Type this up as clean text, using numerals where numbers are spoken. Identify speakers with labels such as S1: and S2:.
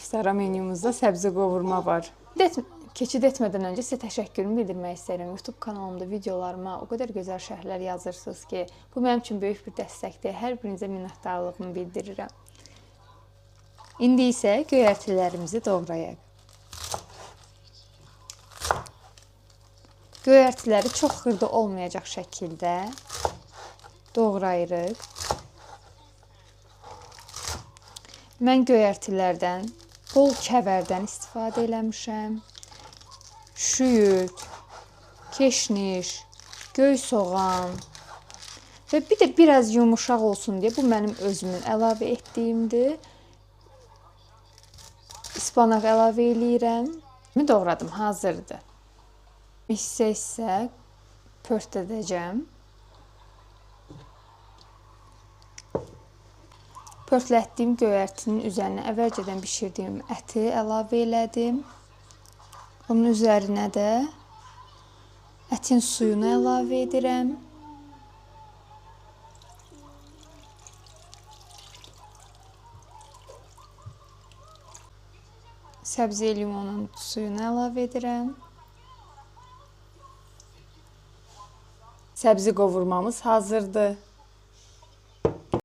S1: dostlar, menyumuzda səbzə qovurma var. Keçid etmədən öncə sizə təşəkkürümü bildirmək istəyirəm. YouTube kanalımda videolarıma o qədər gözəl şərhlər yazırsınız ki, bu mənim üçün böyük bir dəstəkdir. Hər birinizə minnətdarlığımı bildirirəm. İndi isə göyərtilərimizi doğrayaq. Göyərtiləri çox xırda olmayacaq şəkildə doğrayırıq. Mən göyərtilərdən bol kəvərdən istifadə eləmişəm. Şüyüd, keşniş, göy soğan və bir də biraz yumuşaq olsun deyə bu mənim özümün əlavə etdiyimdir. İspanaq əlavə eləyirəm. Doğradım, hazırdır. Hissə pört edəcəm. Pörtlətdiyim göyərtinin üzərinə əvvəlcədən bişirdiyim əti əlavə elədim. Bunun üzərinə də ətin suyunu əlavə edirəm. Səbzə limonun suyunu əlavə edirəm. Səbzi qovurmamız hazırdır.